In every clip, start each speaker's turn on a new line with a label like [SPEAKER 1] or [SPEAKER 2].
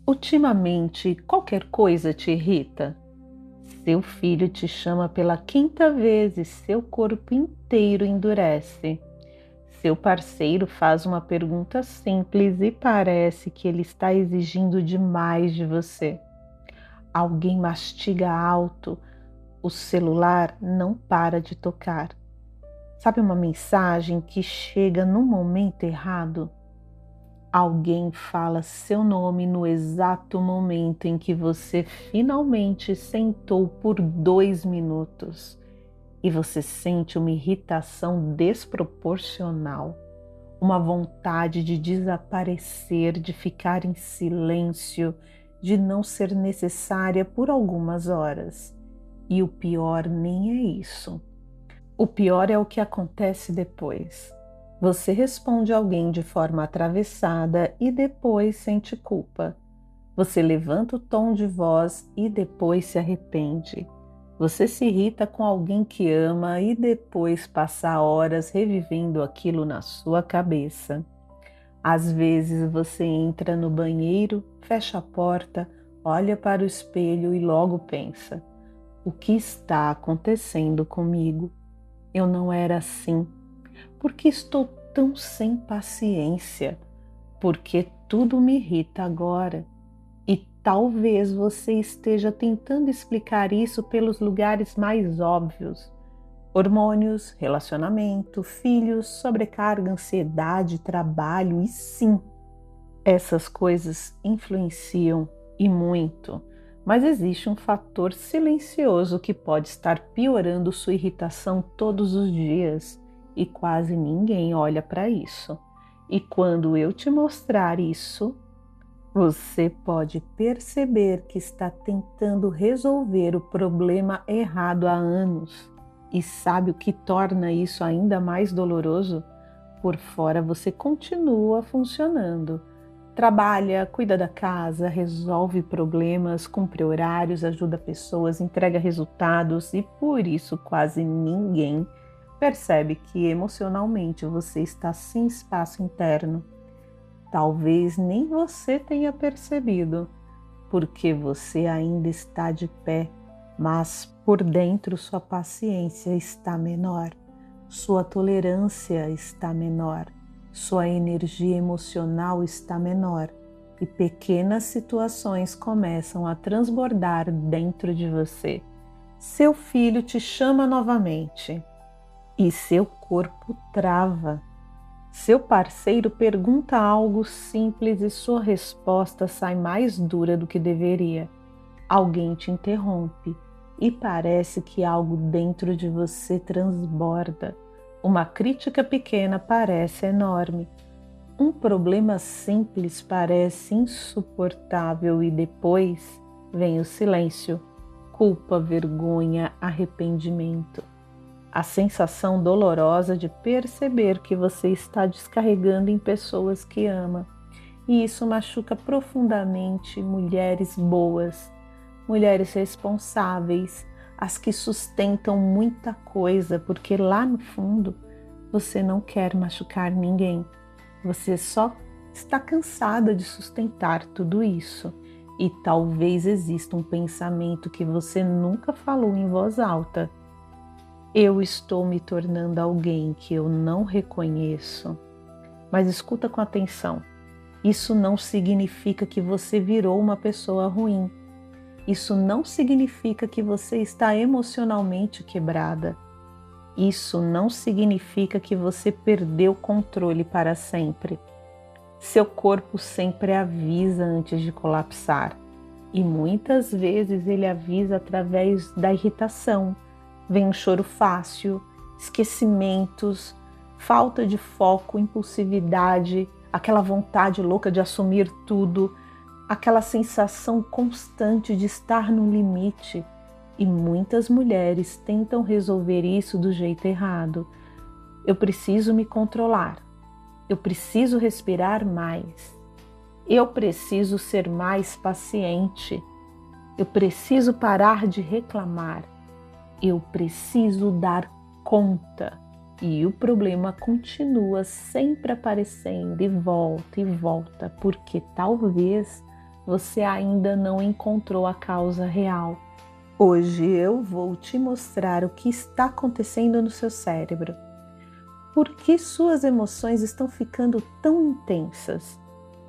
[SPEAKER 1] Ultimamente, qualquer coisa te irrita? Seu filho te chama pela quinta vez e seu corpo inteiro endurece. Seu parceiro faz uma pergunta simples e parece que ele está exigindo demais de você. Alguém mastiga alto, o celular não para de tocar. Sabe uma mensagem que chega no momento errado? Alguém fala seu nome no exato momento em que você finalmente sentou por 2 minutos e você sente uma irritação desproporcional, uma vontade de desaparecer, de ficar em silêncio, de não ser necessária por algumas horas. E o pior nem é isso. O pior é o que acontece depois. Você responde alguém de forma atravessada e depois sente culpa. Você levanta o tom de voz e depois se arrepende. Você se irrita com alguém que ama e depois passa horas revivendo aquilo na sua cabeça. Às vezes você entra no banheiro, fecha a porta, olha para o espelho e logo pensa: o que está acontecendo comigo? Eu não era assim. Por que estou tão sem paciência? Por que tudo me irrita agora? E talvez você esteja tentando explicar isso pelos lugares mais óbvios: hormônios, relacionamento, filhos, sobrecarga, ansiedade, trabalho, e sim, essas coisas influenciam e muito. Mas existe um fator silencioso que pode estar piorando sua irritação todos os dias e quase ninguém olha para isso. E quando eu te mostrar isso, você pode perceber que está tentando resolver o problema errado há anos. E sabe o que torna isso ainda mais doloroso? Por fora você continua funcionando. Trabalha, cuida da casa, resolve problemas, cumpre horários, ajuda pessoas, entrega resultados e por isso quase ninguém percebe que emocionalmente você está sem espaço interno. Talvez nem você tenha percebido, porque você ainda está de pé, mas por dentro sua paciência está menor, sua tolerância está menor. Sua energia emocional está menor e pequenas situações começam a transbordar dentro de você. Seu filho te chama novamente e seu corpo trava. Seu parceiro pergunta algo simples e sua resposta sai mais dura do que deveria. Alguém te interrompe e parece que algo dentro de você transborda. Uma crítica pequena parece enorme. Um problema simples parece insuportável e depois vem o silêncio, culpa, vergonha, arrependimento. A sensação dolorosa de perceber que você está descarregando em pessoas que ama. E isso machuca profundamente mulheres boas, mulheres responsáveis, as que sustentam muita coisa, porque lá no fundo você não quer machucar ninguém. Você só está cansada de sustentar tudo isso. E talvez exista um pensamento que você nunca falou em voz alta. Eu estou me tornando alguém que eu não reconheço. Mas escuta com atenção. Isso não significa que você virou uma pessoa ruim. Isso não significa que você está emocionalmente quebrada. Isso não significa que você perdeu o controle para sempre. Seu corpo sempre avisa antes de colapsar. E muitas vezes ele avisa através da irritação. Vem um choro fácil, esquecimentos, falta de foco, impulsividade, aquela vontade louca de assumir tudo, aquela sensação constante de estar no limite. E muitas mulheres tentam resolver isso do jeito errado. Eu preciso me controlar. Eu preciso respirar mais. Eu preciso ser mais paciente. Eu preciso parar de reclamar. Eu preciso dar conta. E o problema continua sempre aparecendo e volta, porque talvez você ainda não encontrou a causa real. Hoje eu vou te mostrar o que está acontecendo no seu cérebro. Por que suas emoções estão ficando tão intensas?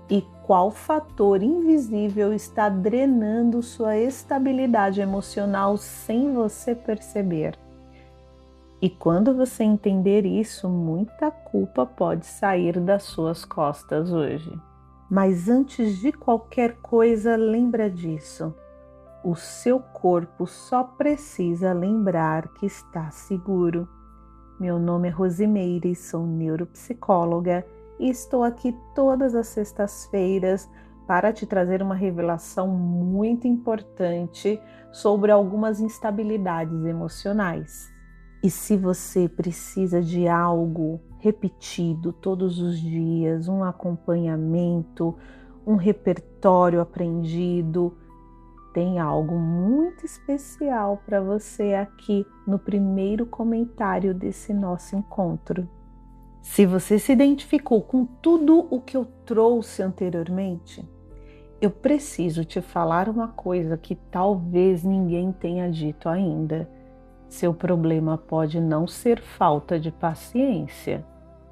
[SPEAKER 1] E qual fator invisível está drenando sua estabilidade emocional sem você perceber? E quando você entender isso, muita culpa pode sair das suas costas hoje. Mas antes de qualquer coisa, lembra disso. O seu corpo só precisa lembrar que está seguro. Meu nome é Rosimeire, sou neuropsicóloga e estou aqui todas as sextas-feiras para te trazer uma revelação muito importante sobre algumas instabilidades emocionais. E se você precisa de algo repetido todos os dias, um acompanhamento, um repertório aprendido, tem algo muito especial para você aqui no primeiro comentário desse nosso encontro. Se você se identificou com tudo o que eu trouxe anteriormente, eu preciso te falar uma coisa que talvez ninguém tenha dito ainda. Seu problema pode não ser falta de paciência.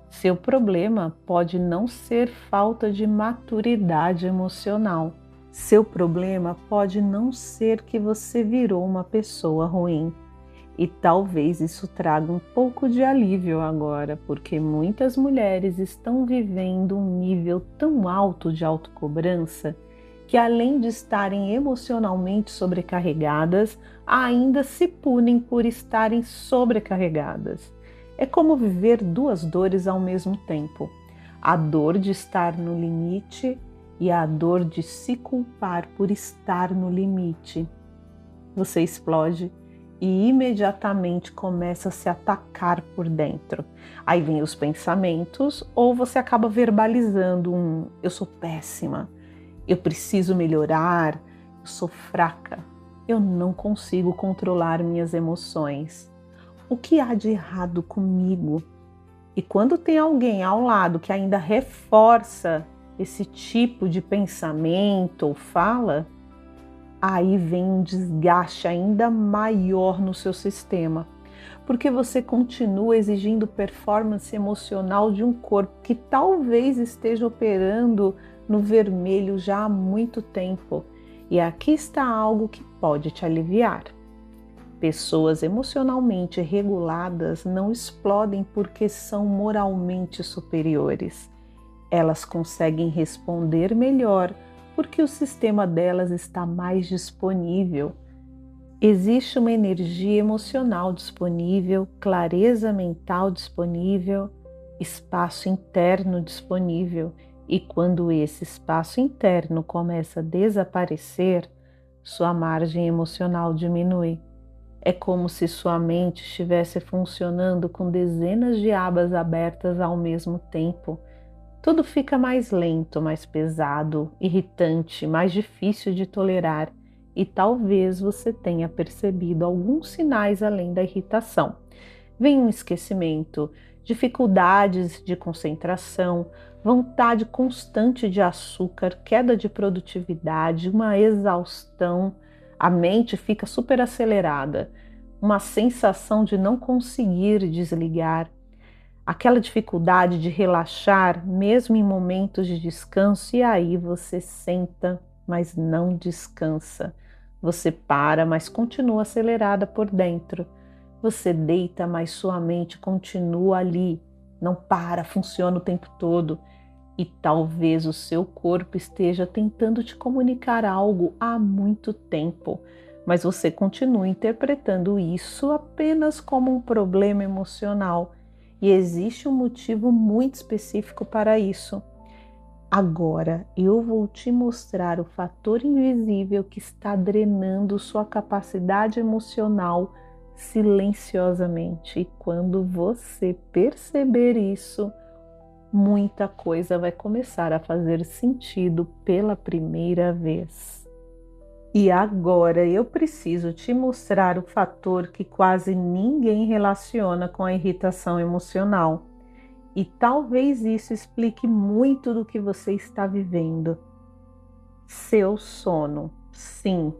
[SPEAKER 1] Seu problema pode não ser falta de maturidade emocional. Seu problema pode não ser que você virou uma pessoa ruim. E talvez isso traga um pouco de alívio agora, porque muitas mulheres estão vivendo um nível tão alto de autocobrança que, além de estarem emocionalmente sobrecarregadas, ainda se punem por estarem sobrecarregadas. É como viver duas dores ao mesmo tempo: a dor de estar no limite e a dor de se culpar por estar no limite. Você explode e imediatamente começa a se atacar por dentro. Aí vem os pensamentos, ou você acaba verbalizando eu sou péssima, eu preciso melhorar, eu sou fraca, eu não consigo controlar minhas emoções. O que há de errado comigo? E quando tem alguém ao lado que ainda reforça esse tipo de pensamento ou fala, aí vem um desgaste ainda maior no seu sistema, porque você continua exigindo performance emocional de um corpo que talvez esteja operando no vermelho já há muito tempo. E aqui está algo que pode te aliviar. Pessoas emocionalmente reguladas não explodem porque são moralmente superiores. Elas conseguem responder melhor porque o sistema delas está mais disponível. Existe uma energia emocional disponível, clareza mental disponível, espaço interno disponível. E quando esse espaço interno começa a desaparecer, sua margem emocional diminui. É como se sua mente estivesse funcionando com dezenas de abas abertas ao mesmo tempo. Tudo fica mais lento, mais pesado, irritante, mais difícil de tolerar, e talvez você tenha percebido alguns sinais além da irritação. Vem um esquecimento, dificuldades de concentração, vontade constante de açúcar, queda de produtividade, uma exaustão, a mente fica super acelerada, uma sensação de não conseguir desligar, aquela dificuldade de relaxar mesmo em momentos de descanso, e aí você senta, mas não descansa. Você para, mas continua acelerada por dentro. Você deita, mas sua mente continua ali, não para, funciona o tempo todo. E talvez o seu corpo esteja tentando te comunicar algo há muito tempo, mas você continua interpretando isso apenas como um problema emocional. E existe um motivo muito específico para isso. Agora eu vou te mostrar o fator invisível que está drenando sua capacidade emocional silenciosamente. E quando você perceber isso, muita coisa vai começar a fazer sentido pela primeira vez. E agora eu preciso te mostrar o fator que quase ninguém relaciona com a irritação emocional. E talvez isso explique muito do que você está vivendo. Seu sono. Sim,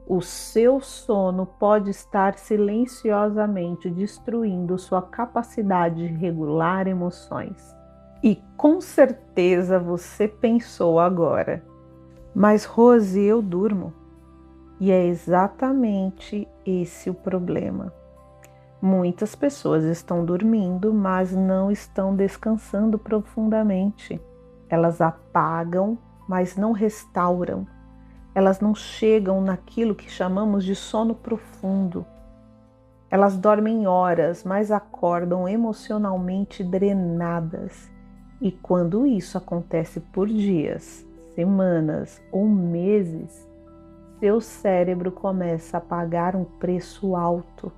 [SPEAKER 1] o seu sono pode estar silenciosamente destruindo sua capacidade de regular emoções. E com certeza você pensou agora, mas Rose, eu durmo. E é exatamente esse o problema. Muitas pessoas estão dormindo, mas não estão descansando profundamente. Elas apagam, mas não restauram. Elas não chegam naquilo que chamamos de sono profundo. Elas dormem horas, mas acordam emocionalmente drenadas. E quando isso acontece por dias, semanas ou meses, seu cérebro começa a pagar um preço alto.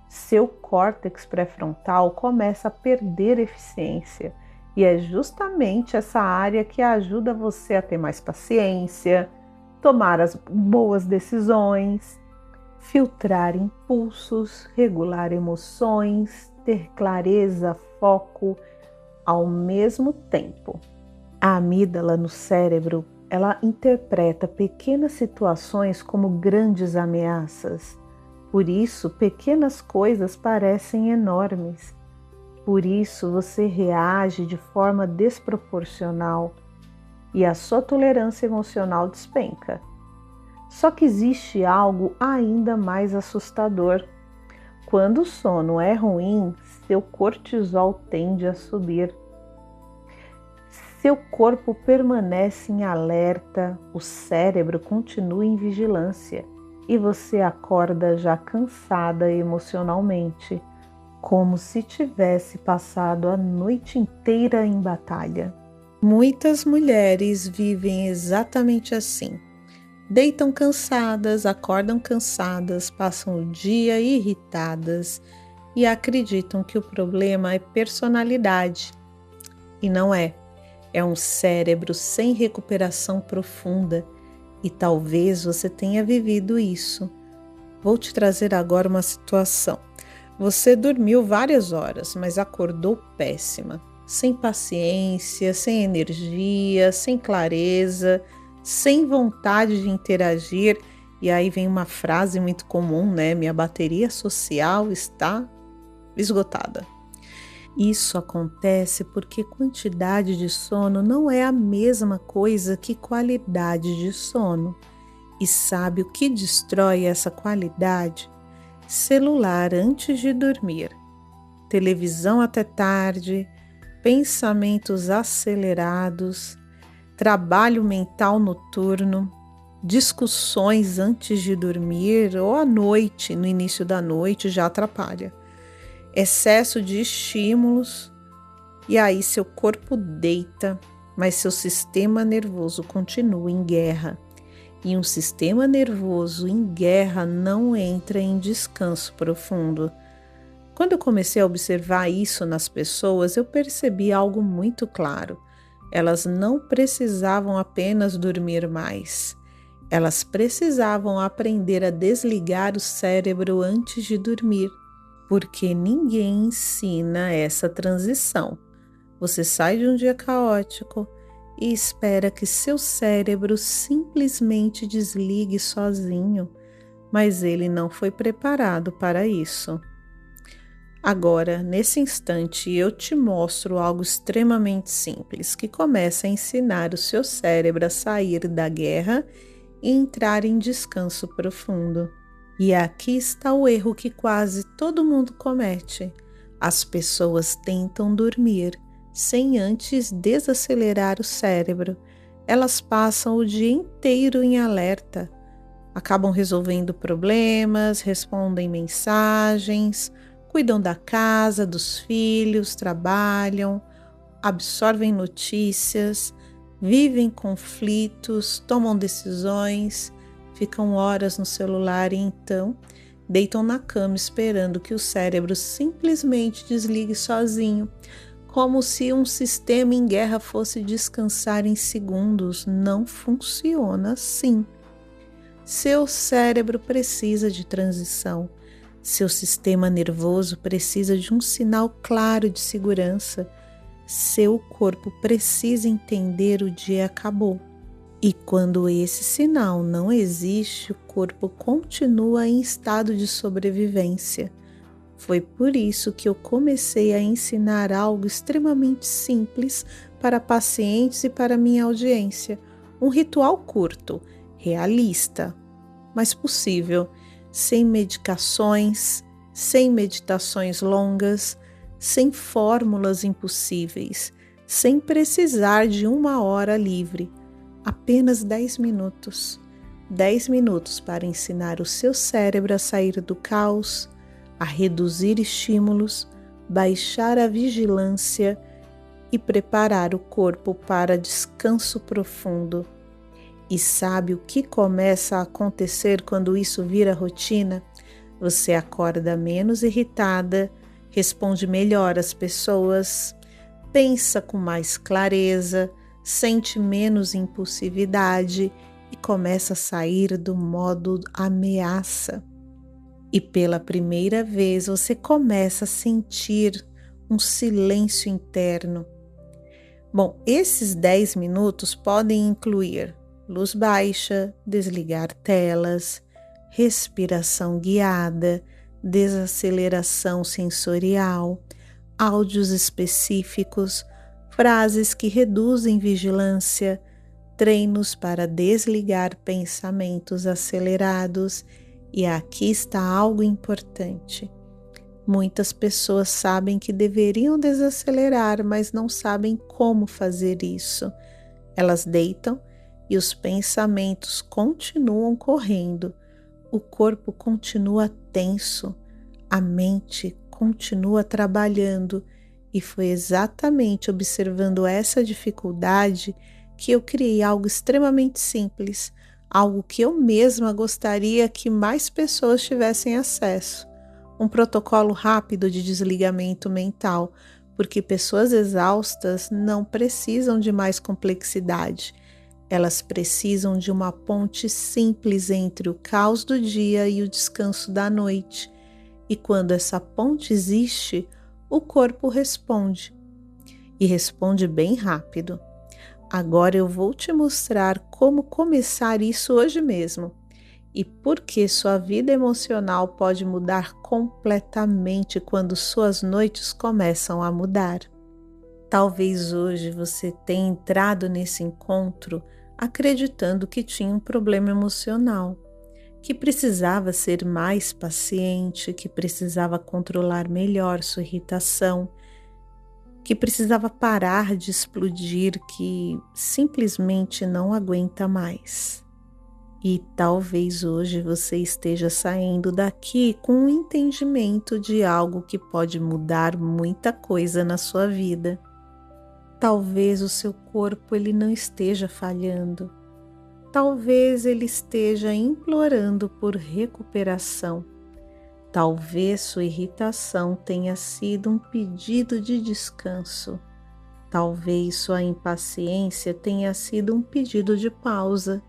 [SPEAKER 1] Seu córtex pré-frontal começa a perder eficiência. E é justamente essa área que ajuda você a ter mais paciência, tomar as boas decisões, filtrar impulsos, regular emoções, ter clareza, foco ao mesmo tempo. A amígdala no cérebro, ela interpreta pequenas situações como grandes ameaças. Por isso, pequenas coisas parecem enormes. Por isso, você reage de forma desproporcional e a sua tolerância emocional despenca. Só que existe algo ainda mais assustador. Quando o sono é ruim, seu cortisol tende a subir. Seu corpo permanece em alerta, o cérebro continua em vigilância e você acorda já cansada emocionalmente, como se tivesse passado a noite inteira em batalha. Muitas mulheres vivem exatamente assim. Deitam cansadas, acordam cansadas, passam o dia irritadas e acreditam que o problema é personalidade. E não é. É um cérebro sem recuperação profunda e talvez você tenha vivido isso. Vou te trazer agora uma situação. Você dormiu várias horas, mas acordou péssima, sem paciência, sem energia, sem clareza, sem vontade de interagir. E aí vem uma frase muito comum, né? Minha bateria social está esgotada. Isso acontece porque quantidade de sono não é a mesma coisa que qualidade de sono. E sabe o que destrói essa qualidade? Celular antes de dormir, televisão até tarde, pensamentos acelerados, trabalho mental noturno, discussões antes de dormir ou à noite, no início da noite já atrapalha. Excesso de estímulos e aí seu corpo deita, mas seu sistema nervoso continua em guerra. E um sistema nervoso em guerra não entra em descanso profundo. Quando eu comecei a observar isso nas pessoas, eu percebi algo muito claro. Elas não precisavam apenas dormir mais. Elas precisavam aprender a desligar o cérebro antes de dormir, porque ninguém ensina essa transição. Você sai de um dia caótico e espera que seu cérebro simplesmente desligue sozinho, mas ele não foi preparado para isso. Agora, nesse instante, eu te mostro algo extremamente simples que começa a ensinar o seu cérebro a sair da guerra e entrar em descanso profundo. E aqui está o erro que quase todo mundo comete. As pessoas tentam dormir sem antes desacelerar o cérebro. Elas passam o dia inteiro em alerta, acabam resolvendo problemas, respondem mensagens, cuidam da casa, dos filhos, trabalham, absorvem notícias, vivem conflitos, tomam decisões, ficam horas no celular e então deitam na cama esperando que o cérebro simplesmente desligue sozinho, como se um sistema em guerra fosse descansar em segundos. Não funciona assim. Seu cérebro precisa de transição. Seu sistema nervoso precisa de um sinal claro de segurança. Seu corpo precisa entender o dia acabou. E quando esse sinal não existe, o corpo continua em estado de sobrevivência. Foi por isso que eu comecei a ensinar algo extremamente simples para pacientes e para minha audiência. Um ritual curto, realista, mas possível, sem medicações, sem meditações longas, sem fórmulas impossíveis, sem precisar de 1 hora livre. Apenas 10 minutos. 10 minutos para ensinar o seu cérebro a sair do caos, a reduzir estímulos, baixar a vigilância e preparar o corpo para descanso profundo. E sabe o que começa a acontecer quando isso vira rotina? Você acorda menos irritada, responde melhor às pessoas, pensa com mais clareza, sente menos impulsividade e começa a sair do modo ameaça. E pela primeira vez você começa a sentir um silêncio interno. Bom, esses 10 minutos podem incluir luz baixa, desligar telas, respiração guiada, desaceleração sensorial, áudios específicos, frases que reduzem vigilância, treinos para desligar pensamentos acelerados. E aqui está algo importante. Muitas pessoas sabem que deveriam desacelerar, mas não sabem como fazer isso. Elas deitam e os pensamentos continuam correndo. O corpo continua tenso, a mente continua trabalhando. E foi exatamente observando essa dificuldade que eu criei algo extremamente simples, algo que eu mesma gostaria que mais pessoas tivessem acesso. Um protocolo rápido de desligamento mental, porque pessoas exaustas não precisam de mais complexidade. Elas precisam de uma ponte simples entre o caos do dia e o descanso da noite. E quando essa ponte existe, o corpo responde. E responde bem rápido. Agora eu vou te mostrar como começar isso hoje mesmo e por que sua vida emocional pode mudar completamente quando suas noites começam a mudar. Talvez hoje você tenha entrado nesse encontro acreditando que tinha um problema emocional, que precisava ser mais paciente, que precisava controlar melhor sua irritação, que precisava parar de explodir, que simplesmente não aguenta mais. E talvez hoje você esteja saindo daqui com um entendimento de algo que pode mudar muita coisa na sua vida. Talvez o seu corpo ele não esteja falhando. Talvez ele esteja implorando por recuperação. Talvez sua irritação tenha sido um pedido de descanso. Talvez sua impaciência tenha sido um pedido de pausa.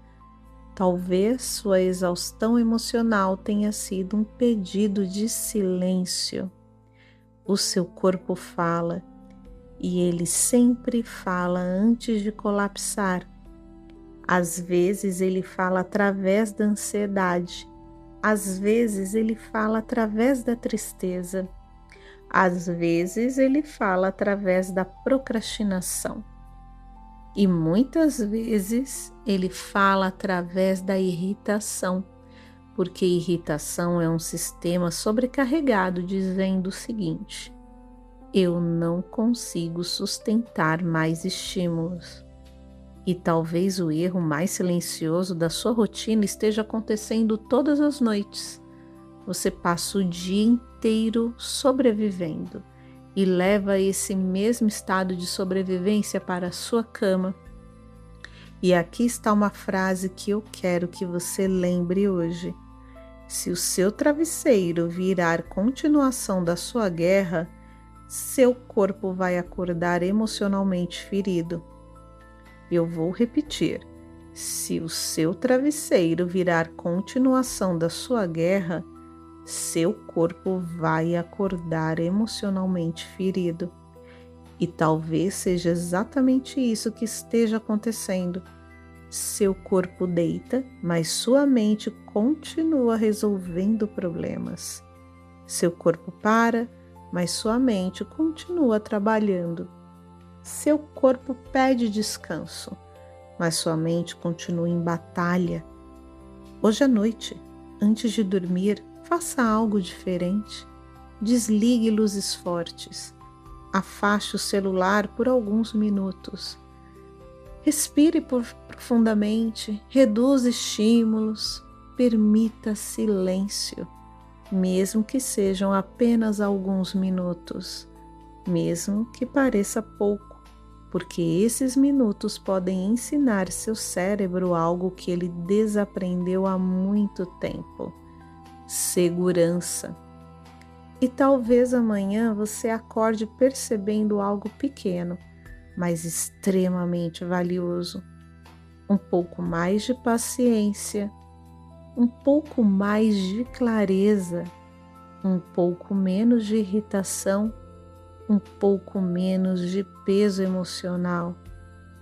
[SPEAKER 1] Talvez sua exaustão emocional tenha sido um pedido de silêncio. O seu corpo fala, e ele sempre fala antes de colapsar. Às vezes ele fala através da ansiedade. Às vezes ele fala através da tristeza. Às vezes ele fala através da procrastinação. E muitas vezes ele fala através da irritação, porque irritação é um sistema sobrecarregado dizendo o seguinte: eu não consigo sustentar mais estímulos. E talvez o erro mais silencioso da sua rotina esteja acontecendo todas as noites. Você passa o dia inteiro sobrevivendo e leva esse mesmo estado de sobrevivência para a sua cama. E aqui está uma frase que eu quero que você lembre hoje. Se o seu travesseiro virar continuação da sua guerra, seu corpo vai acordar emocionalmente ferido. Eu vou repetir. Se o seu travesseiro virar continuação da sua guerra, seu corpo vai acordar emocionalmente ferido. E talvez seja exatamente isso que esteja acontecendo. Seu corpo deita, mas sua mente continua resolvendo problemas. Seu corpo para, mas sua mente continua trabalhando. Seu corpo pede descanso, mas sua mente continua em batalha. Hoje à noite, antes de dormir, faça algo diferente. Desligue luzes fortes. Afaste o celular por alguns minutos. Respire profundamente, reduza estímulos, permita silêncio, mesmo que sejam apenas alguns minutos, mesmo que pareça pouco, porque esses minutos podem ensinar seu cérebro algo que ele desaprendeu há muito tempo: segurança. E talvez amanhã você acorde percebendo algo pequeno, mas extremamente valioso. Um pouco mais de paciência, um pouco mais de clareza, um pouco menos de irritação, um pouco menos de peso emocional.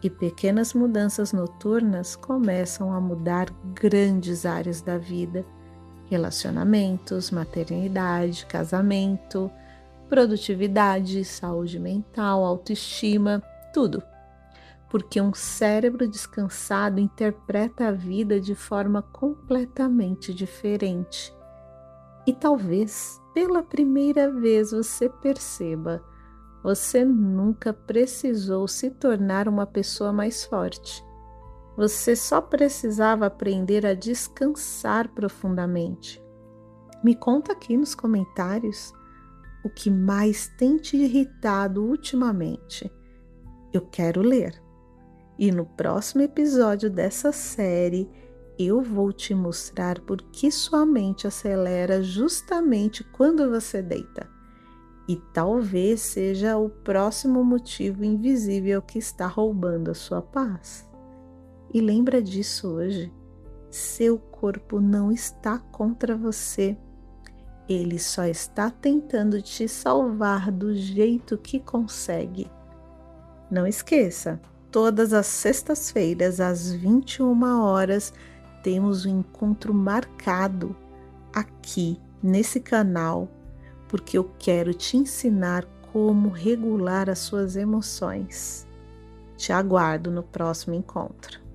[SPEAKER 1] E pequenas mudanças noturnas começam a mudar grandes áreas da vida: relacionamentos, maternidade, casamento, produtividade, saúde mental, autoestima, tudo. Porque um cérebro descansado interpreta a vida de forma completamente diferente. E talvez, pela primeira vez, você perceba: você nunca precisou se tornar uma pessoa mais forte. Você só precisava aprender a descansar profundamente. Me conta aqui nos comentários o que mais tem te irritado ultimamente. Eu quero ler. E no próximo episódio dessa série, eu vou te mostrar por que sua mente acelera justamente quando você deita. E talvez seja o próximo motivo invisível que está roubando a sua paz. E lembra disso hoje: seu corpo não está contra você. Ele só está tentando te salvar do jeito que consegue. Não esqueça, todas as sextas-feiras, às 21 horas, temos um encontro marcado aqui nesse canal, porque eu quero te ensinar como regular as suas emoções. Te aguardo no próximo encontro.